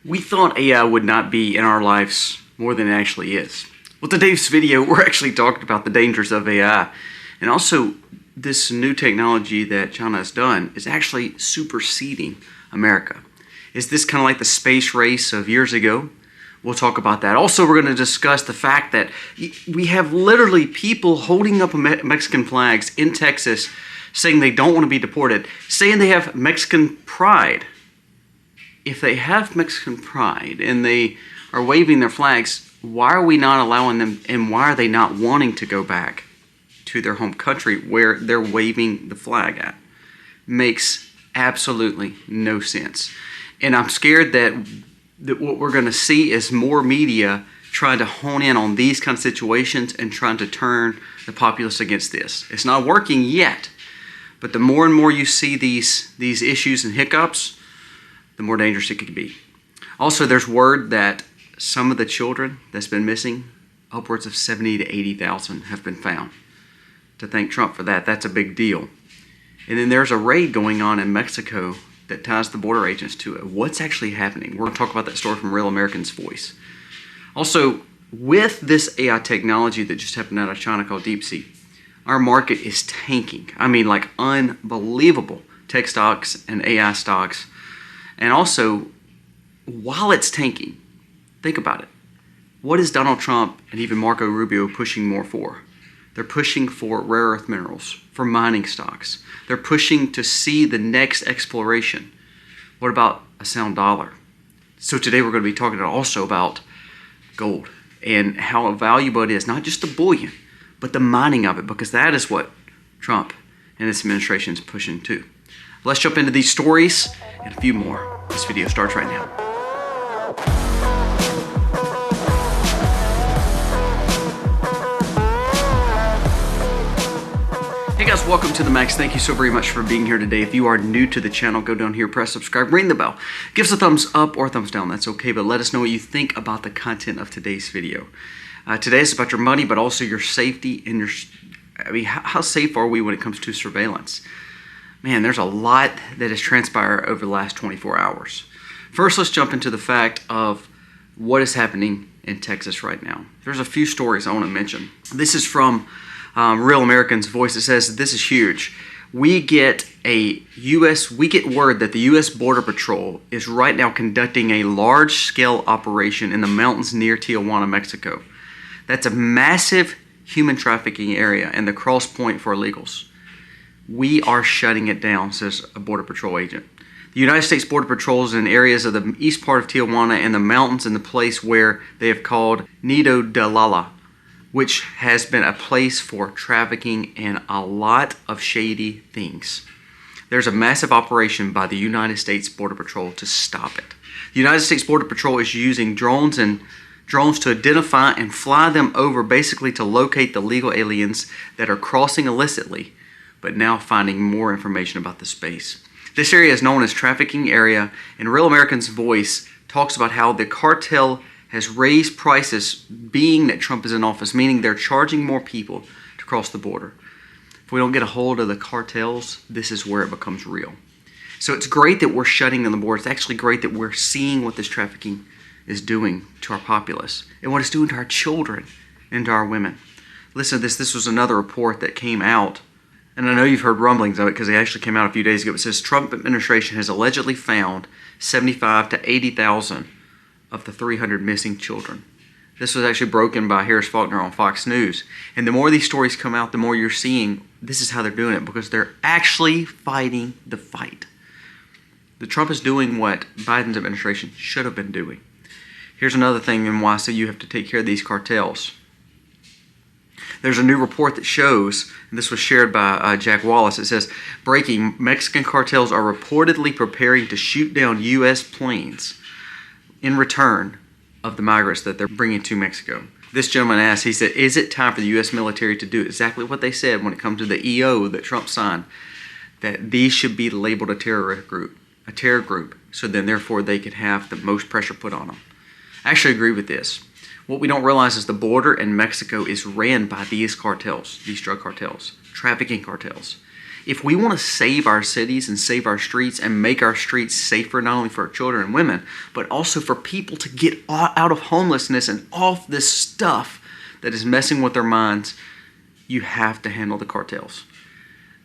We thought AI would not be in our lives more than it actually is. Well, today's video, we're actually talking about the dangers of AI. And also, this new technology that China has done is actually superseding America. Is this kind of like the space race of years ago? We'll talk about that. Also, we're going to discuss the fact that we have literally people holding up Mexican flags in Texas saying they don't want to be deported, saying they have Mexican pride. If they have Mexican pride and they are waving their flags, why are we not allowing them, and why are they not wanting to go back to their home country where they're waving the flag at? Makes absolutely no sense. And I'm scared that what we're going to see is more media trying to hone in on these kind of situations and trying to turn the populace against this. It's not working yet, but the more and more you see these issues and hiccups, the more dangerous it could be. Also, there's word that some of the children that's been missing, upwards of 70 to 80,000 have been found. To thank Trump for that, that's a big deal. And then there's a raid going on in Mexico that ties the border agents to it. What's actually happening? We're going to talk about that story from Real American's Voice. Also, with this AI technology that just happened out of China called DeepSeek, our market is tanking. I mean, like unbelievable. Tech stocks and AI stocks. And also, while it's tanking, think about it. What is Donald Trump and even Marco Rubio pushing more for? They're pushing for rare earth minerals, for mining stocks. They're pushing to see the next exploration. What about a sound dollar? So today we're going to be talking also about gold and how valuable it is, not just the bullion, but the mining of it, because that is what Trump and his administration is pushing too. Let's jump into these stories and a few more. This video starts right now. Hey guys, welcome to the Max. Thank you so very much for being here today. If you are new to the channel, go down here, press subscribe, ring the bell. Give us a thumbs up or a thumbs down, that's okay, but let us know what you think about the content of today's video. Today is about your money, but also your safety and how safe are we when it comes to surveillance? Man, there's a lot that has transpired over the last 24 hours. First, let's jump into the fact of what is happening in Texas right now. There's a few stories I want to mention. This is from Real American's Voice. It says, this is huge. We get word that the U.S. Border Patrol is right now conducting a large-scale operation in the mountains near Tijuana, Mexico. That's a massive human trafficking area and the cross point for illegals. We are shutting it down, says a Border Patrol agent. The United States Border Patrol is in areas of the east part of Tijuana and the mountains in the place where they have called Nido de Lala, which has been a place for trafficking and a lot of shady things. There's a massive operation by the United States Border Patrol to stop it. The United States Border Patrol is using drones to identify and fly them over, basically to locate the legal aliens that are crossing illicitly, but now finding more information about the space. This area is known as trafficking area, and Real American's Voice talks about how the cartel has raised prices being that Trump is in office, meaning they're charging more people to cross the border. If we don't get a hold of the cartels, this is where it becomes real. So it's great that we're shutting down the border. It's actually great that we're seeing what this trafficking is doing to our populace and what it's doing to our children and to our women. Listen to this. This was another report that came out, and I know you've heard rumblings of it because it actually came out a few days ago. It says Trump administration has allegedly found 75 to 80,000 of the 300 missing children. This was actually broken by Harris Faulkner on Fox News. And the more these stories come out, the more you're seeing this is how they're doing it, because they're actually fighting the fight. The Trump is doing what Biden's administration should have been doing. Here's another thing and why, so you have to take care of these cartels. There's a new report that shows, and this was shared by Jack Wallace, it says, breaking, Mexican cartels are reportedly preparing to shoot down U.S. planes in return of the migrants that they're bringing to Mexico. This gentleman asked, he said, is it time for the U.S. military to do exactly what they said when it comes to the EO that Trump signed, that these should be labeled a terror group, so then therefore they could have the most pressure put on them. I actually agree with this. What we don't realize is the border in Mexico is ran by these cartels, these drug cartels, trafficking cartels. If we want to save our cities and save our streets and make our streets safer, not only for our children and women, but also for people to get out of homelessness and off this stuff that is messing with their minds, you have to handle the cartels.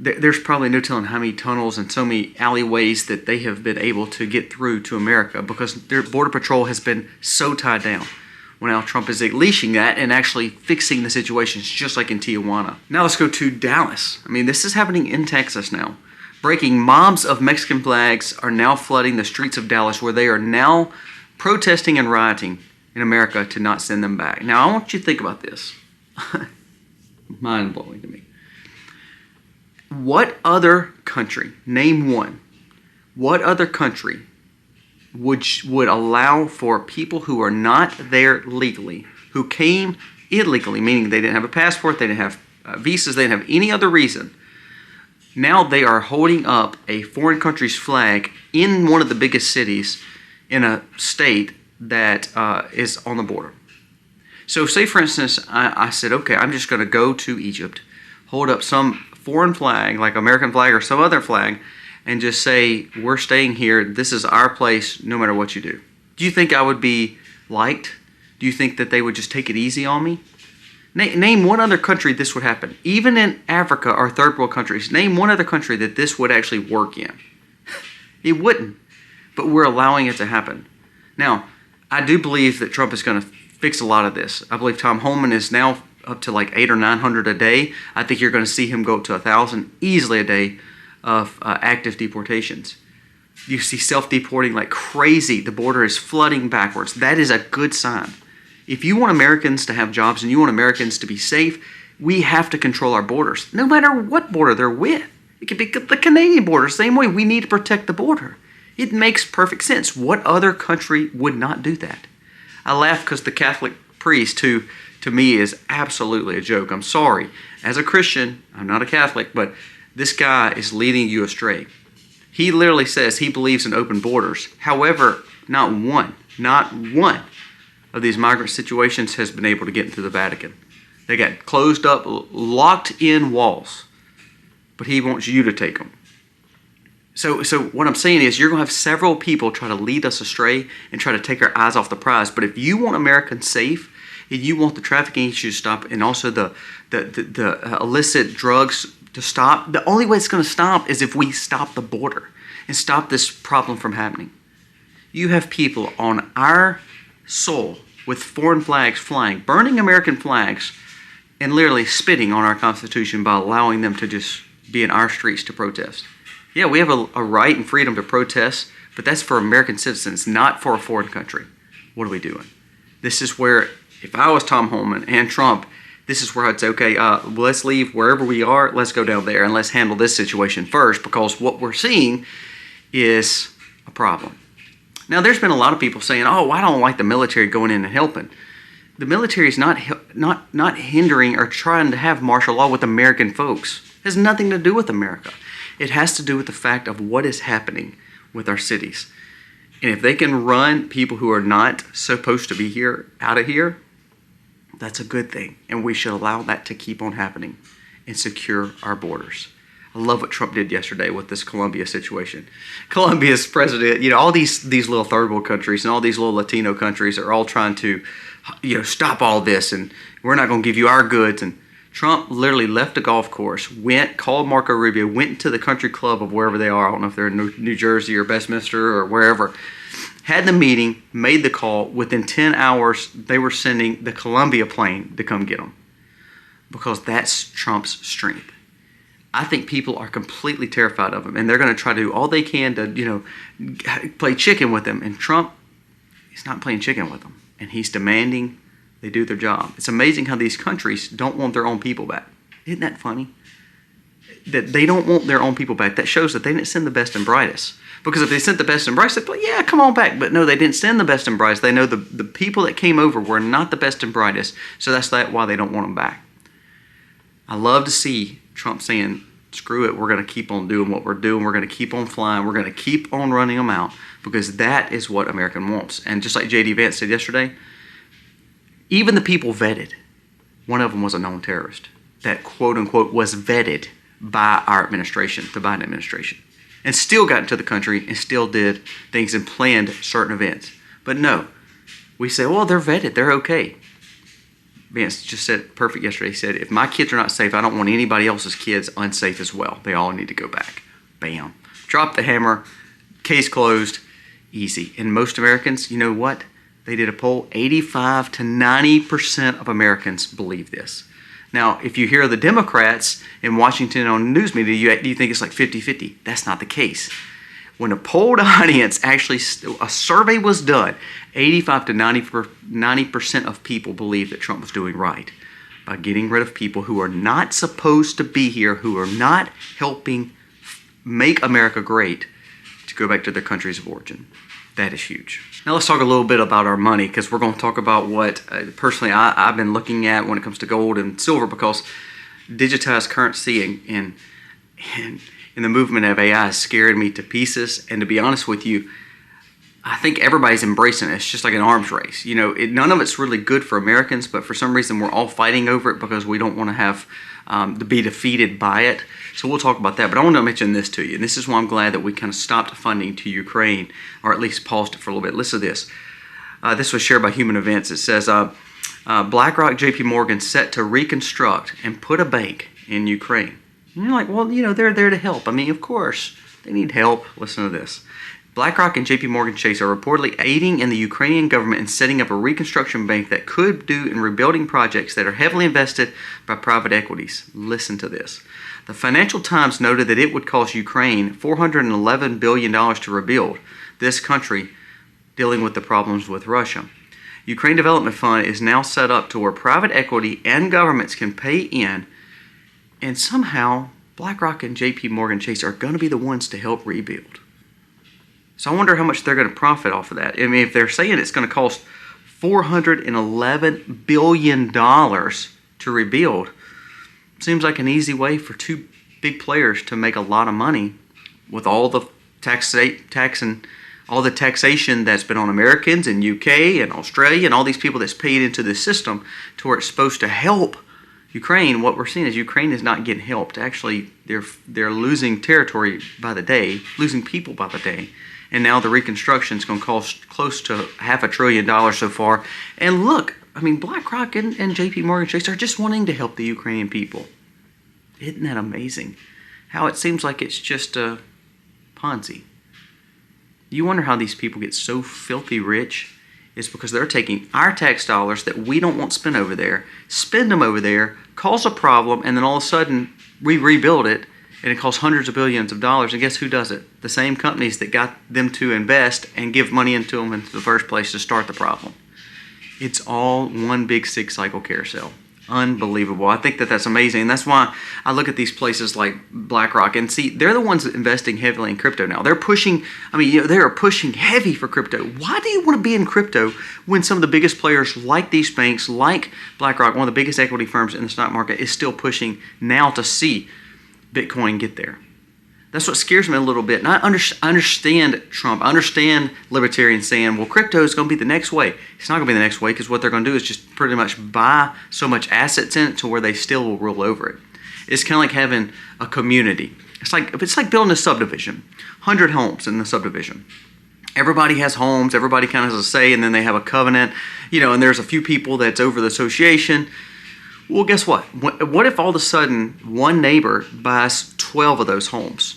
There's probably no telling how many tunnels and so many alleyways that they have been able to get through to America because their border patrol has been so tied down. Well, now Trump is unleashing that and actually fixing the situations just like in Tijuana. Now let's go to Dallas. I mean, this is happening in Texas now. Breaking, mobs of Mexican flags are now flooding the streets of Dallas, where they are now protesting and rioting in America to not send them back. Now I want you to think about this. Mind-blowing to me. What other country, name one, what other country would allow for people who are not there legally, who came illegally, meaning they didn't have a passport, they didn't have visas, they didn't have any other reason. Now they are holding up a foreign country's flag in one of the biggest cities in a state that is on the border. So say, for instance, I said, okay, I'm just going to go to Egypt, hold up some foreign flag, like American flag or some other flag, and just say, we're staying here, this is our place, no matter what you do. Do you think I would be liked? Do you think that they would just take it easy on me? Name one other country this would happen. Even in Africa or third world countries, name one other country that this would actually work in. It wouldn't, but we're allowing it to happen. Now, I do believe that Trump is going to fix a lot of this. I believe Tom Homan is now up to like 800 or 900 a day. I think you're going to see him go up to 1,000 easily a day of active deportations. You see self-deporting like crazy. The border is flooding backwards. That is a good sign. If you want Americans to have jobs and you want Americans to be safe, we have to control our borders, no matter what border they're with. It could be the Canadian border, same way. We need to protect the border. It makes perfect sense. What other country would not do that? I laugh because the Catholic priest, who to me is absolutely a joke. I'm sorry. As a Christian, I'm not a Catholic, but this guy is leading you astray. He literally says he believes in open borders. However, not one of these migrant situations has been able to get into the Vatican. They got closed up, locked in walls. But he wants you to take them. So what I'm saying is you're going to have several people try to lead us astray and try to take our eyes off the prize. But if you want Americans safe, and you want the trafficking issues to stop, and also the illicit drugs to stop, the only way it's going to stop is if we stop the border and stop this problem from happening. You have people on our soil with foreign flags flying, burning American flags, and literally spitting on our Constitution by allowing them to just be in our streets to protest. Yeah, we have a right and freedom to protest, but that's for American citizens, not for a foreign country. What are we doing? This is where, if I was Tom Homan and Trump, this is where I'd say, okay, let's leave wherever we are, let's go down there and let's handle this situation first, because what we're seeing is a problem. Now, there's been a lot of people saying, oh, I don't like the military going in and helping. The military is not hindering or trying to have martial law with American folks. It has nothing to do with America. It has to do with the fact of what is happening with our cities. And if they can run people who are not supposed to be here out of here, that's a good thing. And we should allow that to keep on happening and secure our borders. I love what Trump did yesterday with this Colombia situation. Colombia's president, all these little third world countries and all these little Latino countries are all trying to, stop all this, and we're not going to give you our goods. And Trump literally left the golf course, called Marco Rubio, went to the country club of wherever they are. I don't know if they're in New Jersey or Westminster or wherever. Had the meeting, made the call. Within 10 hours, they were sending the Colombia plane to come get them, because that's Trump's strength. I think people are completely terrified of him, and they're going to try to do all they can to, play chicken with him. And Trump, he's not playing chicken with them, and he's demanding they do their job. It's amazing how these countries don't want their own people back. Isn't that funny? That they don't want their own people back. That shows that they didn't send the best and brightest. Because if they sent the best and brightest, they'd be like, yeah, come on back. But no, they didn't send the best and brightest. They know the people that came over were not the best and brightest. So that's why they don't want them back. I love to see Trump saying, screw it, we're going to keep on doing what we're doing. We're going to keep on flying. We're going to keep on running them out, because that is what America wants. And just like J.D. Vance said yesterday, even the people vetted, one of them was a known terrorist that, quote unquote, was vetted by our administration, the Biden administration, and still got into the country and still did things and planned certain events. But no, we say, well, they're vetted, they're okay. Vance just said it perfect yesterday. He said, if my kids are not safe, I don't want anybody else's kids unsafe as well. They all need to go back. Bam. Drop the hammer. Case closed. Easy. And most Americans, you know what? They did a poll. 85 to 90% of Americans believe this. Now, if you hear the Democrats in Washington on news media, you think it's like 50-50. That's not the case. When a polled audience actually, a survey was done, 85 to 90% of people believe that Trump was doing right by getting rid of people who are not supposed to be here, who are not helping make America great, to go back to their countries of origin. That is huge. Now let's talk a little bit about our money, because we're going to talk about what personally I've been looking at when it comes to gold and silver, because digitized currency and the movement of AI is scaring me to pieces. And to be honest with you, I think everybody's embracing it. It's just like an arms race. You know, none of it's really good for Americans, but for some reason we're all fighting over it because we don't want to have to be defeated by it. So we'll talk about that. But I want to mention this to you. And this is why I'm glad that we kind of stopped funding to Ukraine, or at least paused it for a little bit. Listen to this. This was shared by Human Events. It says, BlackRock, JP Morgan set to reconstruct and put a bank in Ukraine. And you're like, well, you know, they're there to help. I mean, of course, they need help. Listen to this. BlackRock and JP Morgan Chase are reportedly aiding in the Ukrainian government in setting up a reconstruction bank that could do in rebuilding projects that are heavily invested by private equities. Listen to this. The Financial Times noted that it would cost Ukraine $411 billion to rebuild this country dealing with the problems with Russia. Ukraine Development Fund is now set up to where private equity and governments can pay in, and somehow BlackRock and JP Morgan Chase are going to be the ones to help rebuild. So I wonder how much they're going to profit off of that. I mean, if they're saying it's going to cost $411 billion to rebuild, seems like an easy way for two big players to make a lot of money with all the tax and all the taxation that's been on Americans in UK and Australia and all these people that's paid into the system to where it's supposed to help Ukraine. What we're seeing is Ukraine is not getting helped. Actually, they're losing territory by the day, losing people by the day. And now the reconstruction is going to cost close to $500 billion so far. And look, I mean, BlackRock and JP Morgan Chase are just wanting to help the Ukrainian people. Isn't that amazing? How it seems like it's just a Ponzi. You wonder how these people get so filthy rich? It's because they're taking our tax dollars that we don't want spent over there, spend them over there, cause a problem, and then all of a sudden we rebuild it, and it costs hundreds of billions of dollars. And guess who does it? The same companies that got them to invest and give money into them in the first place to start the problem. It's all one big cycle carousel. Unbelievable. I think that that's amazing. And that's why I look at these places like BlackRock and see they're the ones investing heavily in crypto now. They're pushing, they are pushing heavy for crypto. Why do you want to be in crypto when some of the biggest players like these banks, like BlackRock, one of the biggest equity firms in the stock market, is still pushing now to see Bitcoin get there? That's what scares me a little bit. And I understand Trump. I understand libertarians saying, well, crypto is going to be the next way. It's not going to be the next way because what they're going to do is just pretty much buy so much assets in it to where they still will rule over it. It's kind of like having a community. It's like building a subdivision, 100 homes in the subdivision. Everybody has homes. Everybody kind of has a say, and then they have a covenant, and there's a few people that's over the association. Well, guess what? What if all of a sudden one neighbor buys 12 of those homes?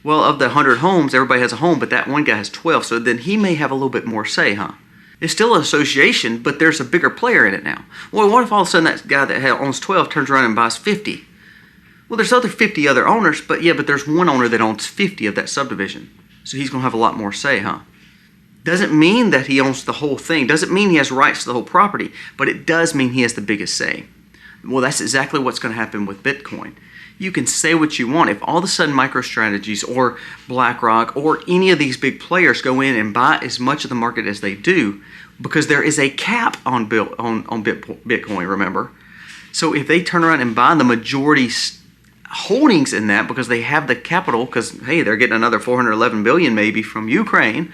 Well, of the 100 homes, everybody has a home, but that one guy has 12, so then he may have a little bit more say, huh? It's still an association, but there's a bigger player in it now. Well, what if all of a sudden that guy that owns 12 turns around and buys 50? Well, there's 50 other owners, but there's one owner that owns 50 of that subdivision. So he's going to have a lot more say, huh? Doesn't mean that he owns the whole thing. Doesn't mean he has rights to the whole property, but it does mean he has the biggest say. Well, that's exactly what's going to happen with Bitcoin. You can say what you want. If all of a sudden MicroStrategies or BlackRock or any of these big players go in and buy as much of the market as they do, because there is a cap on Bitcoin, remember? So if they turn around and buy the majority holdings in that because they have the capital, because, hey, they're getting another $411 billion maybe from Ukraine,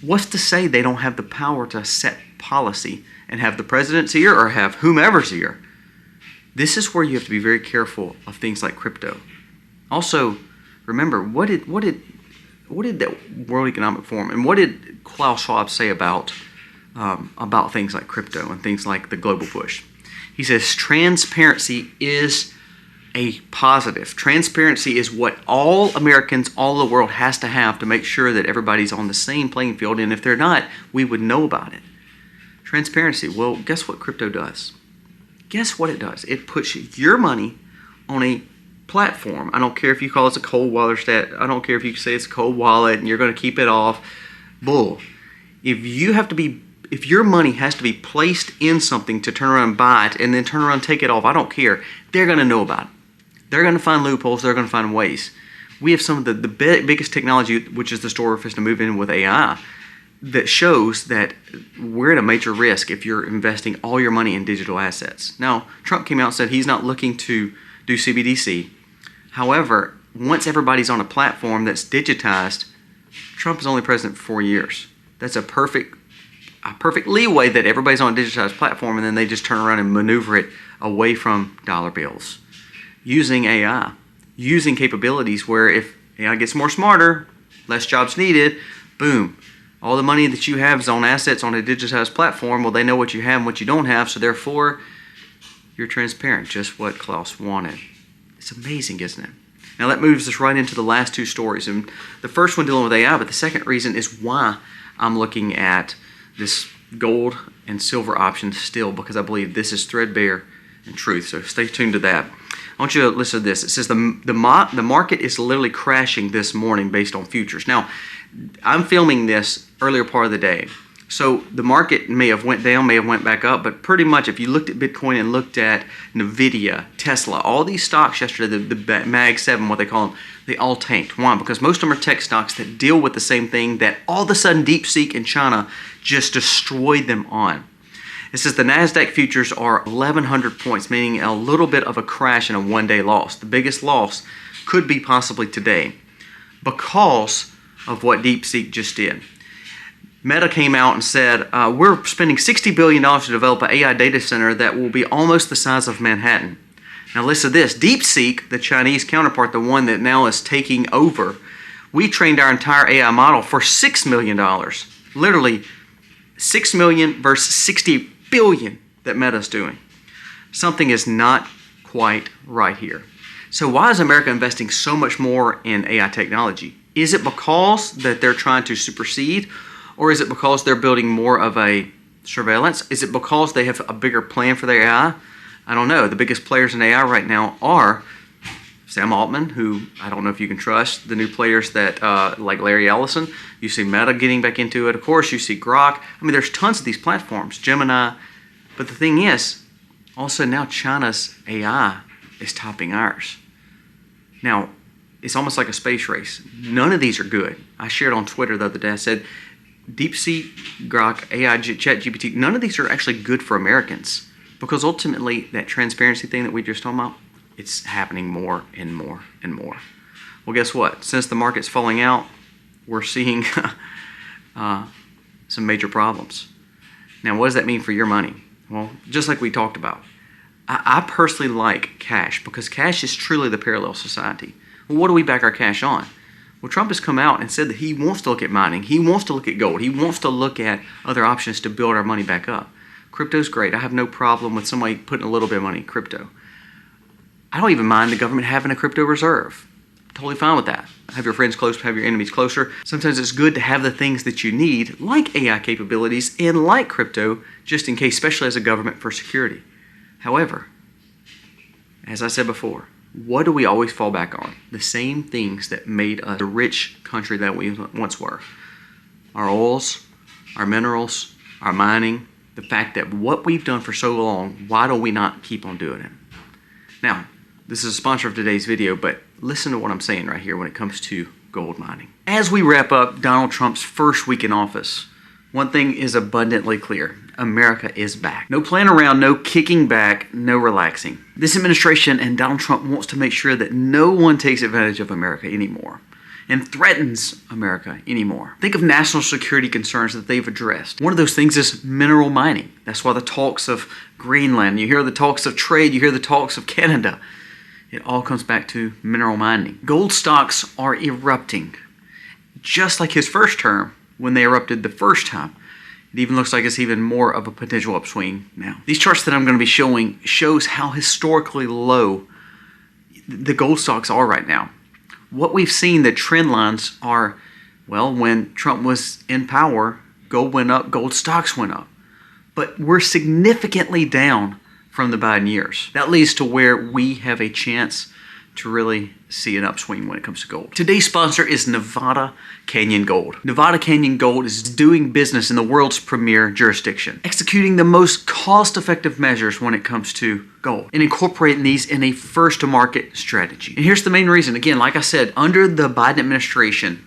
what's to say they don't have the power to set policy and have the president's ear or have whomever's ear? This is where you have to be very careful of things like crypto. Also, remember, what did that World Economic Forum and what did Klaus Schwab say about things like crypto and things like the global push? He says transparency is a positive. Transparency is what all Americans, all the world has to have to make sure that everybody's on the same playing field. And if they're not, we would know about it. Transparency. Well, guess what crypto does? Guess what it does? It puts your money on a platform. I don't care if you call it a cold wallet stat. I don't care if you say it's a cold wallet and you're going to keep it off. Bull. If your money has to be placed in something to turn around and buy it and then turn around and take it off, I don't care. They're going to know about it. They're going to find loopholes. They're going to find ways. We have some of the biggest technology, which is the store we're to move in with AI, that shows that we're at a major risk if you're investing all your money in digital assets. Now, Trump came out and said he's not looking to do CBDC. However, once everybody's on a platform that's digitized, Trump is only president for 4 years. That's a perfect leeway that everybody's on a digitized platform and then they just turn around and maneuver it away from dollar bills. Using AI, using capabilities where if AI gets more smarter, less jobs needed, boom. All the money that you have is on assets on a digitized platform. Well, they know what you have and what you don't have, so therefore, you're transparent, just what Klaus wanted. It's amazing, isn't it? Now that moves us right into the last two stories. And the first one dealing with AI, but the second reason is why I'm looking at this gold and silver option still, because I believe this is threadbare and truth. So stay tuned to that. I want you to listen to this. It says the market is literally crashing this morning based on futures. Now, I'm filming this earlier part of the day. So the market may have went down, may have went back up, but pretty much if you looked at Bitcoin and looked at Nvidia, Tesla, all these stocks yesterday, the Mag 7, what they call them, they all tanked. Why? Because most of them are tech stocks that deal with the same thing that all of a sudden DeepSeek in China just destroyed them on. It says the NASDAQ futures are 1,100 points, meaning a little bit of a crash and a one-day loss. The biggest loss could be possibly today because of what DeepSeek just did. Meta came out and said, we're spending $60 billion to develop an AI data center that will be almost the size of Manhattan. Now listen to this. DeepSeek, the Chinese counterpart, the one that now is taking over, we trained our entire AI model for $6 million. Literally, $6 million versus $60 billion that Meta's doing. Something is not quite right here. So why is America investing so much more in AI technology? Is it because that they're trying to supersede? Or is it because they're building more of a surveillance? Is it because they have a bigger plan for their AI? I don't know. The biggest players in AI right now are Sam Altman, who I don't know if you can trust. The new players that like Larry Ellison. You see Meta getting back into it. Of course, you see Grok. I mean, there's tons of these platforms. Gemini. But the thing is, also now China's AI is topping ours. Now, it's almost like a space race. None of these are good. I shared on Twitter the other day. I said, DeepSeek, Grok, AI, ChatGPT, none of these are actually good for Americans because ultimately that transparency thing that we just talked about, it's happening more and more and more. Well, guess what? Since the market's falling out, we're seeing some major problems. Now, what does that mean for your money? Well, just like we talked about, I personally like cash because cash is truly the parallel society. Well, what do we back our cash on? Well, Trump has come out and said that he wants to look at mining. He wants to look at gold. He wants to look at other options to build our money back up. Crypto's great. I have no problem with somebody putting a little bit of money in crypto. I don't even mind the government having a crypto reserve. Totally fine with that. Have your friends close, have your enemies closer. Sometimes it's good to have the things that you need, like AI capabilities and like crypto, just in case, especially as a government for security. However, as I said before, what do we always fall back on? The same things that made us a rich country that we once were. Our oils, our minerals, our mining, the fact that what we've done for so long, why do we not keep on doing it? Now, this is a sponsor of today's video, but listen to what I'm saying right here when it comes to gold mining. As we wrap up Donald Trump's first week in office, one thing is abundantly clear. America is back. No playing around, no kicking back, no relaxing. This administration and Donald Trump wants to make sure that no one takes advantage of America anymore. and threatens America anymore. Think of national security concerns that they've addressed. One of those things is mineral mining. That's why the talks of Greenland, you hear the talks of trade, you hear the talks of Canada. It all comes back to mineral mining. Gold stocks are erupting, just like his first term when they erupted the first time. It even looks like it's even more of a potential upswing now. These charts that I'm going to be showing shows how historically low the gold stocks are right now. What we've seen, the trend lines are, well, when Trump was in power, gold went up, gold stocks went up. But we're significantly down from the Biden years. That leads to where we have a chance to really see an upswing when it comes to gold. Today's sponsor is Nevada Canyon Gold. Nevada Canyon Gold is doing business in the world's premier jurisdiction, executing the most cost-effective measures when it comes to gold and incorporating these in a first-to-market strategy. And here's the main reason. Again, like I said, under the Biden administration,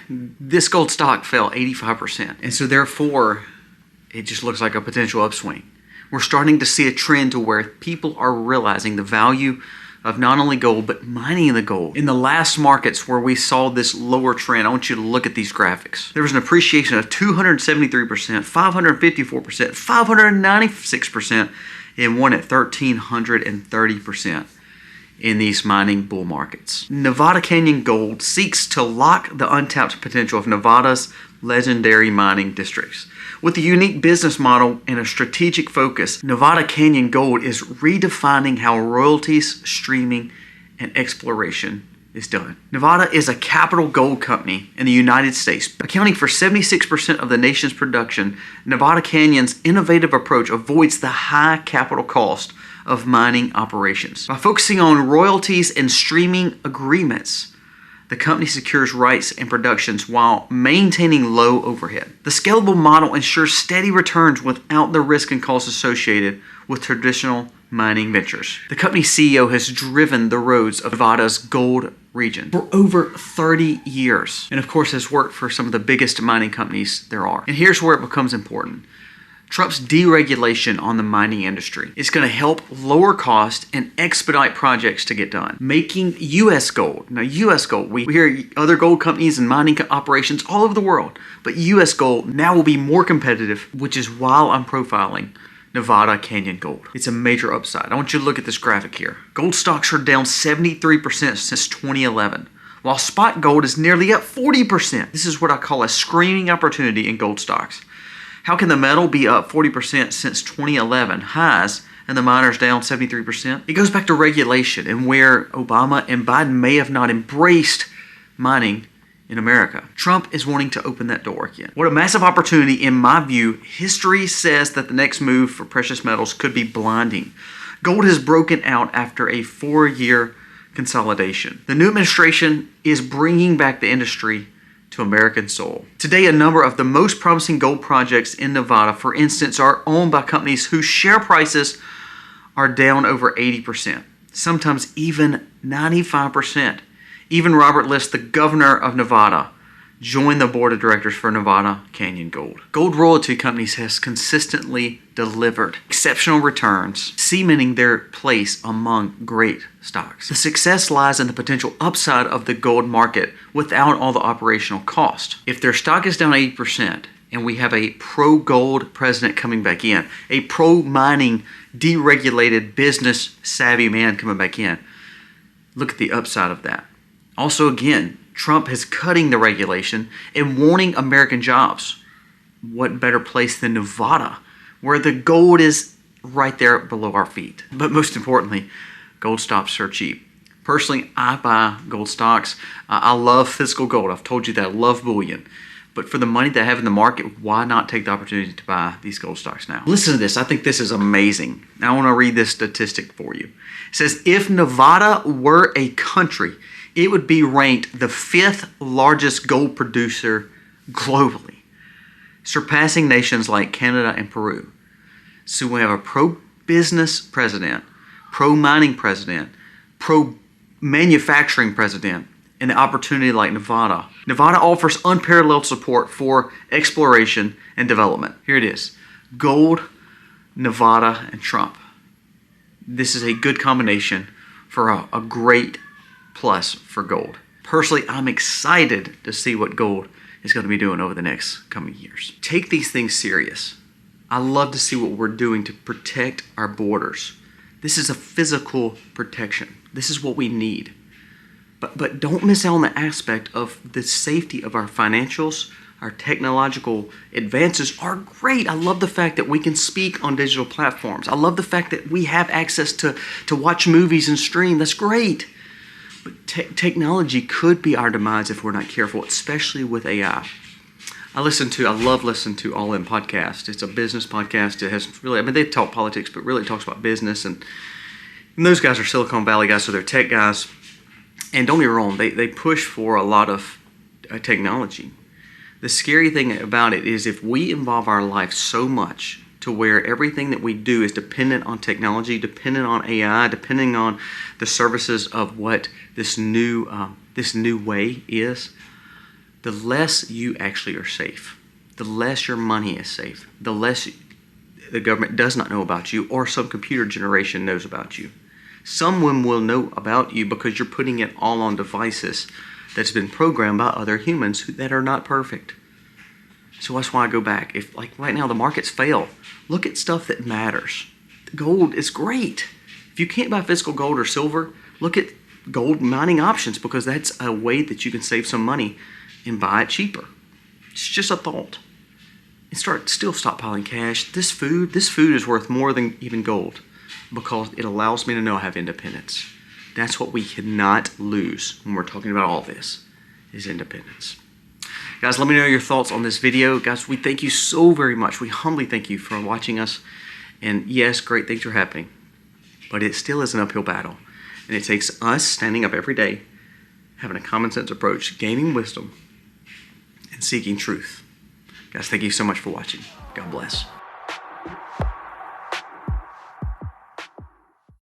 this gold stock fell 85%. And so therefore, it just looks like a potential upswing. We're starting to see a trend to where people are realizing the value of not only gold, but mining the gold. In the last markets where we saw this lower trend, I want you to look at these graphics. There was an appreciation of 273%, 554%, 596%, and one at 1,330% in these mining bull markets. Nevada Canyon Gold seeks to lock the untapped potential of Nevada's legendary mining districts. With a unique business model and a strategic focus, Nevada Canyon Gold is redefining how royalties, streaming, and exploration is done. Nevada is a capital gold company in the United States. Accounting for 76% of the nation's production, Nevada Canyon's innovative approach avoids the high capital cost of mining operations. By focusing on royalties and streaming agreements, the company secures rights and productions while maintaining low overhead. The scalable model ensures steady returns without the risk and costs associated with traditional mining ventures. The company's CEO has driven the roads of Nevada's gold region for over 30 years, and of course has worked for some of the biggest mining companies there are. And here's where it becomes important. Trump's deregulation on the mining industry is going to help lower cost and expedite projects to get done, making U.S. gold. Now, U.S. gold, we hear other gold companies and mining operations all over the world, but U.S. gold now will be more competitive, which is why I'm profiling Nevada Canyon Gold. It's a major upside. I want you to look at this graphic here. Gold stocks are down 73% since 2011, while spot gold is nearly up 40%. This is what I call a screaming opportunity in gold stocks. How can the metal be up 40% since 2011 highs and the miners down 73%? It goes back to regulation and where Obama and Biden may have not embraced mining in America. Trump is wanting to open that door again. What a massive opportunity in my view. History says that the next move for precious metals could be blinding. Gold has broken out after a 4-year consolidation. The new administration is bringing back the industry to American soil. Today, a number of the most promising gold projects in Nevada, for instance, are owned by companies whose share prices are down over 80%, sometimes even 95%. Even Robert List, the governor of Nevada, joined the board of directors for Nevada Canyon Gold. Gold royalty companies has consistently delivered exceptional returns, cementing their place among great stocks. The success lies in the potential upside of the gold market without all the operational cost. If their stock is down 80% and we have a pro-gold president coming back in, a pro-mining, deregulated, business-savvy man coming back in, look at the upside of that. Also, again, Trump is cutting the regulation and wanting American jobs. What better place than Nevada, where the gold is right there below our feet? But most importantly, gold stocks are cheap. Personally, I buy gold stocks. I love physical gold. I've told you that I love bullion. But for the money that I have in the market, why not take the opportunity to buy these gold stocks now? Listen to this. I think this is amazing. I want to read this statistic for you. It says, if Nevada were a country, it would be ranked the 5th largest gold producer globally, surpassing nations like Canada and Peru. So we have a pro-business president, pro-mining president, pro-manufacturing president, and the opportunity like Nevada. Nevada offers unparalleled support for exploration and development. Here it is. Gold, Nevada, and Trump. This is a good combination for a great plus for gold. Personally, I'm excited to see what gold is going to be doing over the next coming years. Take these things serious. I love to see what we're doing to protect our borders. This is a physical protection. This is what we need. But don't miss out on the aspect of the safety of our financials. Our technological advances are great. I love the fact that we can speak on digital platforms. I love the fact that we have access to watch movies and stream. That's great. But technology could be our demise if we're not careful, especially with AI. I love listening to All In Podcast. It's a business podcast. It has really, they talk politics, but really it talks about business. And those guys are Silicon Valley guys, so they're tech guys. And don't get me wrong, they push for a lot of technology. The scary thing about it is if we involve our life so much to where everything that we do is dependent on technology, dependent on AI, depending on the services of what this new way is, the less you actually are safe, the less your money is safe, the less the government does not know about you or some computer generation knows about you. Someone will know about you because you're putting it all on devices that's been programmed by other humans that are not perfect. So that's why I go back. If like right now the markets fail, look at stuff that matters. Gold is great. If you can't buy physical gold or silver, look at gold mining options because that's a way that you can save some money and buy it cheaper. It's just a thought. And still stockpiling cash. This food is worth more than even gold because it allows me to know I have independence. That's what we cannot lose when we're talking about all this, is independence. Guys, let me know your thoughts on this video. Guys, we thank you so very much. We humbly thank you for watching us. And yes, great things are happening, but it still is an uphill battle. And it takes us standing up every day, having a common sense approach, gaining wisdom, and seeking truth. Guys, thank you so much for watching. God bless.